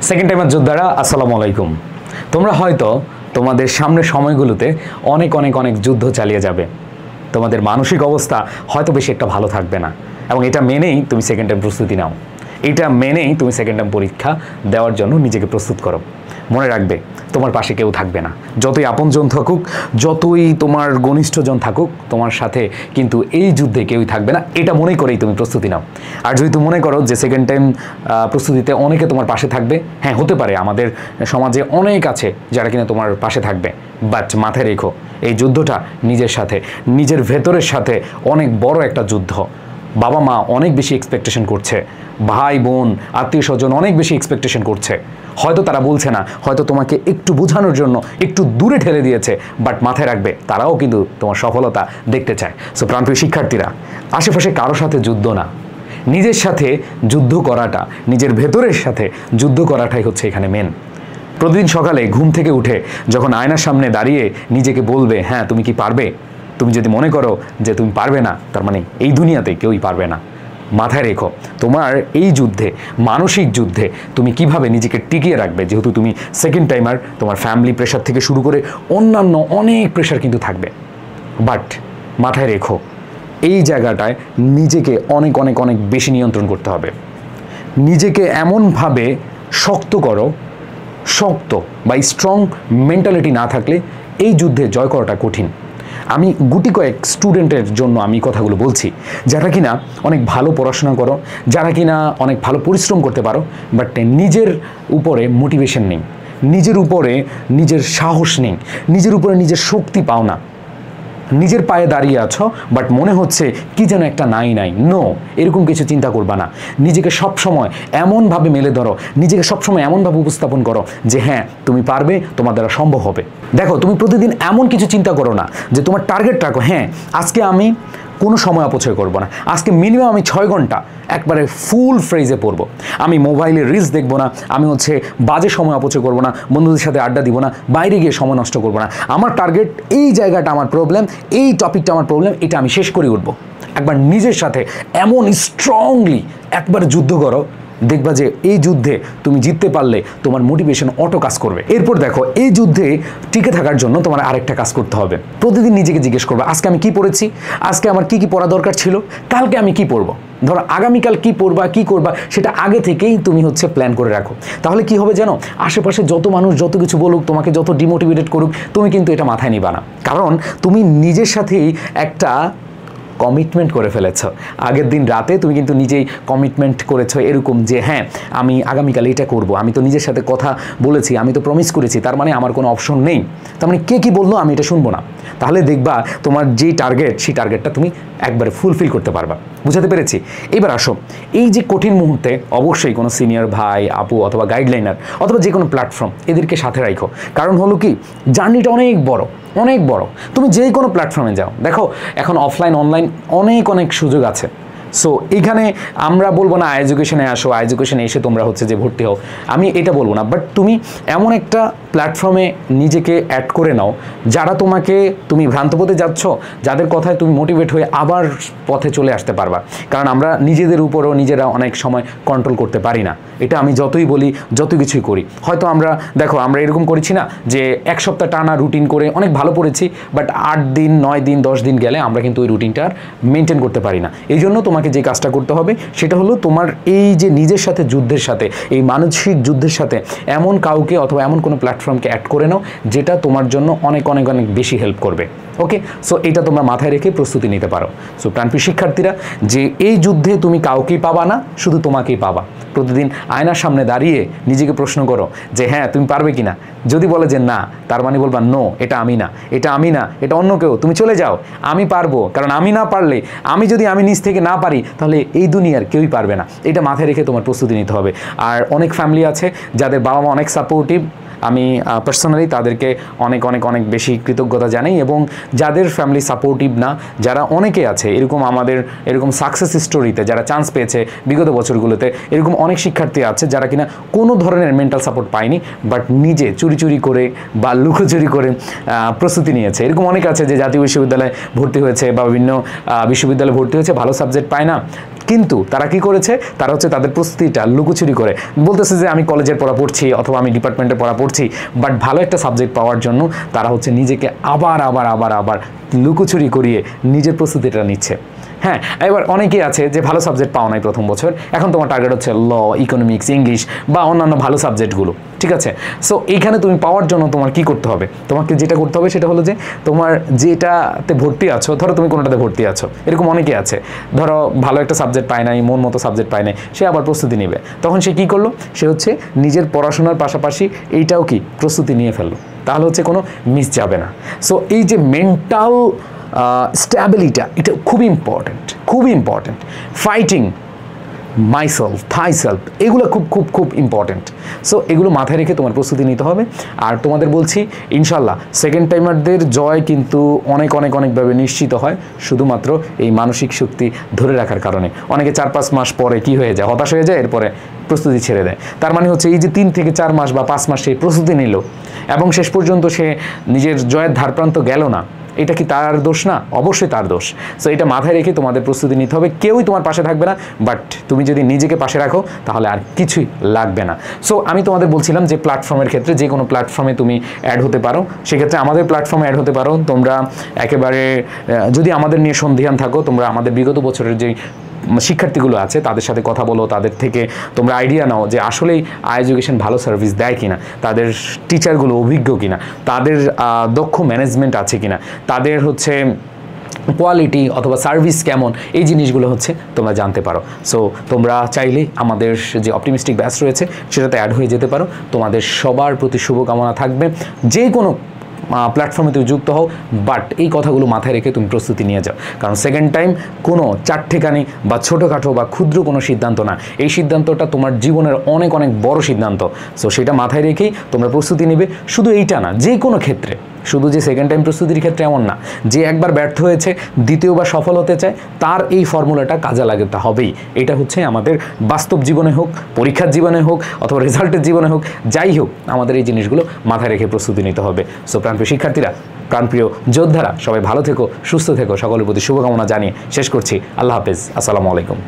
Second timer যোদ্ধারা আসসালামু আলাইকুম। তোমরা হয়তো তোমাদের সামনের সময়গুলোতে অনেক অনেক অনেক যুদ্ধ চালিয়ে যাবে। তোমাদের মানসিক অবস্থা হয়তো বেশি একটা ভালো থাকবে না, এবং এটা মেনেই তুমি সেকেন্ড টাইম প্রস্তুতি নাও। এটা মেনেই তুমি সেকেন্ড টাইম পরীক্ষা দেওয়ার জন্য নিজেকে প্রস্তুত করো। মনে রাখবে, তোমার পাশে কেউ থাকবে না। যতই আপনজন থাকুক, যতই তোমার ঘনিষ্ঠজন থাকুক, তোমার সাথে কিন্তু এই যুদ্ধে কেউই থাকবে না। এটা মনে করেই তুমি প্রস্তুতি নাও। আর যদি তুমি মনে করো যে সেকেন্ড টাইম প্রস্তুতিতে অনেকে তোমার পাশে থাকবে, হ্যাঁ হতে পারে, আমাদের সমাজে অনেক আছে যারা কিনা তোমার পাশে থাকবে, বাট মাথায় রেখো এই যুদ্ধটা নিজের সাথে, নিজের ভেতরের সাথে অনেক বড় একটা যুদ্ধ। বাবা মা অনেক বেশি এক্সপেকটেশন করছে, ভাই বোন আত্মীয় স্বজন অনেক বেশি এক্সপেকটেশন করছে। হয়তো তারা বলছে না, হয়তো তোমাকে একটু বোঝানোর জন্য একটু দূরে ঠেলে দিয়েছে, বাট মাথায় রাখবে তারাও কিন্তু তোমার সফলতা দেখতে চায়। সো প্রাণপ্রিয় শিক্ষার্থীরা, আশেপাশে কারোর সাথে যুদ্ধ না, নিজের সাথে যুদ্ধ করাটা, নিজের ভেতরের সাথে যুদ্ধ করাটাই হচ্ছে এখানে মেন। প্রতিদিন সকালে ঘুম থেকে উঠে যখন আয়নার সামনে দাঁড়িয়ে নিজেকে বলবে, হ্যাঁ তুমি কি পারবে। তুমি যদি মনে করো যে তুমি পারবে না, তার মানে এই দুনিয়াতে কেউই পারবে না। মাথায় রেখো, তোমার এই যুদ্ধে, মানসিক যুদ্ধে তুমি কিভাবে নিজেকে টিকিয়ে রাখবে। যেহেতু তুমি সেকেন্ড টাইমার, তোমার ফ্যামিলি প্রেশার থেকে শুরু করে অন্যান্য অনেক প্রেশার কিন্তু থাকবে, বাট মাথায় রেখো এই জায়গাটায় নিজেকে অনেক অনেক অনেক বেশি নিয়ন্ত্রণ করতে হবে। নিজেকে এমনভাবে শক্ত করো, শক্ত বা স্ট্রং মেন্টালিটি না থাকলে এই যুদ্ধে জয় করাটা কঠিন। আমি গুটি কয়েক স্টুডেন্টের জন্য আমি কথাগুলো বলছি, যারা কিনা অনেক ভালো পড়াশোনা করো, যারা কিনা অনেক ভালো পরিশ্রম করতে পারো, বাট নিজের উপরে মোটিভেশন নেই, নিজের উপরে নিজের সাহস নেই, নিজের উপরে নিজের শক্তি পাও না। নিজের পায়ে দাঁড়িয়ে আছো, বাট মনে হচ্ছে কি যেন একটা নাই। নো, এরকম কিছু চিন্তা করবা না। নিজেকে সবসময় এমনভাবে মেলে ধরো, নিজেকে সবসময় এমনভাবে উপস্থাপন করো যে হ্যাঁ তুমি পারবে, তোমার দ্বারা সম্ভব হবে। দেখো, তুমি প্রতিদিন এমন কিছু চিন্তা করো না যে তোমার টার্গেট রাখো, হ্যাঁ আজকে আমি কোনো সময় অপচয় করবো না, আজকে মিনিমাম আমি 6 ঘন্টা একবারে ফুল ফ্রেজে পড়বো, আমি মোবাইলে রিলস দেখবো না, আমি বাজে সময় অপচয় করবো না, বন্ধুদের সাথে আড্ডা দিব না, বাইরে গিয়ে সময় নষ্ট করবো না। আমার টার্গেট এই জায়গাটা, আমার প্রবলেম এই টপিকটা, আমার প্রবলেম এটা আমি শেষ করে উঠবো। একবার নিজের সাথে এমন স্ট্রংলি একবার যুদ্ধ করো, দেখবা যে এই যুদ্ধে তুমি জিততে পারলে তোমার মোটিভেশন অটো কাজ করবে। এরপর দেখো, এই যুদ্ধে টিকে থাকার জন্য তোমার আরেকটা কাজ করতে হবে। প্রতিদিন নিজেকে জিজ্ঞেস করবে, আজকে আমি কি পড়েছি, আজকে আমার কি কি পড়া দরকার ছিল, কালকে আমি কি পড়বো। ধরো আগামীকাল কি পড়বা, কি করবা, সেটা আগে থেকেই তুমি প্ল্যান করে রাখো। তাহলে কি হবে জানো, আশেপাশে যত মানুষ যত কিছু বলুক, তোমাকে যত ডিমোটিভেটেড করুক, তুমি কিন্তু এটা মাথায় নিবা না, কারণ তুমি নিজের সাথেই একটা কমিটমেন্ট করে ফেলেছ। আগের দিন রাতে তুমি কিন্তু নিজেই কমিটমেন্ট করেছো এরকম যে হ্যাঁ আমি আগামীকাল এটা করব, আমি তো নিজের সাথে কথা বলেছি, আমি তো প্রমিস করেছি, তার মানে আমার কোনো অপশন নেই, তার মানে কে কি বললো আমি এটা শুনবো না। তাহলে দেখবা তোমার যেই টার্গেট, সেই টার্গেটটা তুমি একবারে ফুলফিল করতে পারবা। বুঝাতে পেরেছি? এবার আসো, এই যে কঠিন মুহূর্তে অবশ্যই কোনো সিনিয়র ভাই, আপু অথবা গাইডলাইনার অথবা যে কোনো প্ল্যাটফর্ম, এদেরকে সাথে রাখো। কারণ হলো কি, জার্নিটা অনেক বড়, অনেক বড়। তুমি যে কোনো প্ল্যাটফর্মে যাও, দেখো এখন অফলাইন অনলাইন অনেক অনেক সুযোগ আছে। সো এইখানে আমরা বলবো না এডুকেশনে আসো, এডুকেশনে এসে তোমরা যে ভর্তি হও, আমি এটা বলবো না, বাট তুমি এমন একটা প্ল্যাটফর্মে নিজেকে অ্যাড করে নাও যারা তোমাকে, তুমি ভ্রান্ত পথে যাচ্ছ, যাদের কথায় তুমি মোটিভেট হয়ে আবার পথে চলে আসতে পারবা। কারণ আমরা নিজেদের উপরও নিজেরা অনেক সময় কন্ট্রোল করতে পারি না। এটা আমি যতই বলি, যত কিছুই করি, হয়তো আমরা দেখো আমরা এরকম করেছি না যে 1 সপ্তাহ টানা রুটিন করে অনেক ভালো পড়েছি, বাট 8 দিন 9 দিন 10 দিন গেলে আমরা কিন্তু ওই রুটিনটা আর মেনটেন করতে পারি না। এই জন্য তোমাকে যে কাজটা করতে হবে সেটা হলো, তোমার এই যে নিজের সাথে যুদ্ধের সাথে, এই মানসিক যুদ্ধের সাথে এমন কাউকে অথবা এমন কোনো প্ল্যাটফর্মকে অ্যাড করে নাও যেটা তোমার জন্য অনেক অনেক অনেক বেশি হেল্প করবে। ওকে, সো এটা তোমরা মাথায় রেখে প্রস্তুতি নিতে পারো। সো প্রাণপ্রিয় শিক্ষার্থীরা, যে এই যুদ্ধে তুমি কাউকেই পাবা না, শুধু তোমাকেই পাবা। প্রতিদিন আয়নার সামনে দাঁড়িয়ে নিজেকে প্রশ্ন করো যে হ্যাঁ তুমি পারবে কিনা। যদি বলে যে না, তার মানে বলবা নো, এটা আমি না, এটা আমি না, এটা অন্য কেউ। তুমি চলে যাও, আমি পারবো, কারণ আমি না পারলে, যদি আমি নিজ থেকে না পারি, তাহলে এই দুনিয়ার কেউই পারবে না। এটা মাথায় রেখে তোমার প্রস্তুতি নিতে হবে। আর অনেক ফ্যামিলি আছে যাদের বাবা মা অনেক সাপোর্টিভ, আমি পার্সোনালি তাদেরকে অনেক অনেক অনেক বেশি কৃতজ্ঞতা জানাই। এবং যাদের ফ্যামিলি সাপোর্টিভ না, যারা অনেকে আছে এরকম, আমাদের এরকম সাকসেস স্টোরিতে যারা চান্স পেয়েছে বিগত বছরগুলোতে, এরকম অনেক শিক্ষার্থী আছে যারা কিনা কোনো ধরনের মেন্টাল সাপোর্ট পায়নি, বাট নিজে চুরি চুরি করে বা লুকোচুরি করে প্রস্তুতি নিয়েছে। এরকম অনেক আছে যে জাতীয় বিশ্ববিদ্যালয়ে ভর্তি হয়েছে বা বিভিন্ন বিশ্ববিদ্যালয়ে ভর্তি হয়েছে, ভালো সাবজেক্ট পায় না, কিন্তু তারা কি করেছে, তারা হচ্ছে তাদের প্রস্তুতিটা লুকোচুরি করে বলতেছে যে আমি কলেজের পড়া পড়ছি অথবা আমি ডিপার্টমেন্টের পড়া পড়ছি, বাট ভালো একটা সাবজেক্ট পাওয়ার জন্য তারা হচ্ছে নিজেকে আবার লুকোচুরি করিয়ে নিজের প্রস্তুতিটা নিচ্ছে। হ্যাঁ, এবার অনেকেই আছে যে ভালো সাবজেক্ট পাও নাই প্রথম বছর, এখন তোমার টার্গেট হচ্ছে ল, ইকোনমিক্স, ইংলিশ বা অন্যান্য ভালো সাবজেক্টগুলো, ঠিক আছে। সো এইখানে তুমি পাওয়ার জন্য তোমার কি করতে হবে, তোমাকে যেটা করতে হবে সেটা হলো যে তোমার যেটাতে ভর্তি আছো, ধরো তুমি কোনোটাতে ভর্তি আছো, এরকম অনেকেই আছে, ধরো ভালো একটা সাবজেক্ট পায় নাই, মন মতো সাবজেক্ট পায় নাই, সে আবার প্রস্তুতি নেবে, তখন সে কী করলো, সে হচ্ছে নিজের পড়াশোনার পাশাপাশি এইটাও কি প্রস্তুতি নিয়ে ফেললো, তাহলে হচ্ছে কোনো মিস যাবে না। সো এই যে মেন্টাল স্ট্যাবিলিটা, এটা খুবই ইম্পর্ট্যান্ট। ফাইটিং মাইসেলফ, থাইসেলফ, এগুলো খুব ইম্পর্ট্যান্ট। সো এগুলো মাথায় রেখে তোমার প্রস্তুতি নিতে হবে। আর তোমাদের বলছি ইনশাল্লাহ সেকেন্ড টাইমারদের জয় কিন্তু অনেকভাবে নিশ্চিত হয় শুধুমাত্র এই মানসিক শক্তি ধরে রাখার কারণে। অনেকে 4-5 মাস পরে কি হয়ে যায়, হতাশ হয়ে যায়, এরপরে প্রস্তুতি ছেড়ে দেয়। তার মানে হচ্ছে এই যে 3 থেকে 4 মাস বা 5 মাস সেই প্রস্তুতি নিল এবং শেষ পর্যন্ত সে নিজের জয়ের ধারপ্রান্ত গেল না, এটা কি তার দোষ না? অবশ্যই তার দোষ। সো এটা মাথায় রেখে তোমাদের প্রস্তুতি নিতে হবে। কেউই তোমার পাশে থাকবে না, বাট তুমি যদি নিজেকে পাশে রাখো তাহলে আর কিছুই লাগবে না। সো আমি তোমাদের বলছিলাম যে প্ল্যাটফর্মের ক্ষেত্রে যে কোনো প্ল্যাটফর্মে তুমি অ্যাড হতে পারো, সেক্ষেত্রে আমাদের প্ল্যাটফর্মে অ্যাড হতে পারো। তোমরা একেবারে যদি আমাদের নিয়ে সন্দিহান থাকো, তোমরা আমাদের বিগত বছরের যে শিক্ষার্থীগুলো আছে তাদের সাথে কথা বলো, তাদের থেকে তোমরা আইডিয়া নাও যে আসলেই এডুকেশন ভালো সার্ভিস দেয় কিনা, তাদের টিচারগুলো অভিজ্ঞ কিনা, তাদের দক্ষ ম্যানেজমেন্ট আছে কিনা, তাদের হচ্ছে কোয়ালিটি অথবা সার্ভিস কেমন, এই জিনিসগুলো হচ্ছে তোমরা জানতে পারো। সো তোমরা চাইলে আমাদের যে অপটিমিস্টিক ব্যাচ রয়েছে সেটাতে অ্যাড হয়ে যেতে পারো। তোমাদের সবার প্রতি শুভকামনা থাকবে। যে কোনো প্ল্যাটফর্মে তুমি যুক্ত হও, বাট এই কথাগুলো মাথায় রেখে তুমি প্রস্তুতি নিয়ে যাও, কারণ সেকেন্ড টাইম কোনো চারঠেকানি বা ছোটোখাটো বা ক্ষুদ্র কোনো সিদ্ধান্ত না, এই সিদ্ধান্তটা তোমার জীবনের অনেক বড় সিদ্ধান্ত। সো সেটা মাথায় রেখেই তোমরা প্রস্তুতি নেবে। শুধু এইটা না, যে কোনো ক্ষেত্রে, শুধু যে সেকেন্ড টাইম প্রস্তুতির ক্ষেত্রে এমন না, যে একবার ব্যর্থ হয়েছে দ্বিতীয়বার সফল হতে চায়, তার এই ফর্মুলাটা কাজে লাগাতে হবেই। এটা হচ্ছে আমাদের বাস্তব জীবনে হোক, পরীক্ষার জীবনে হোক, অথবা রেজাল্টের জীবনে হোক, যাই হোক, আমাদের এই জিনিসগুলো মাথায় রেখে প্রস্তুতি নিতে হবে। সো প্রাণপ্রিয় শিক্ষার্থীরা, প্রাণপ্রিয় যোদ্ধারা, সবাই ভালো থেকো, সুস্থ থেকো, সকলের প্রতি শুভকামনা জানিয়ে শেষ করছি। আল্লাহ হাফেজ, আসসালামু আলাইকুম।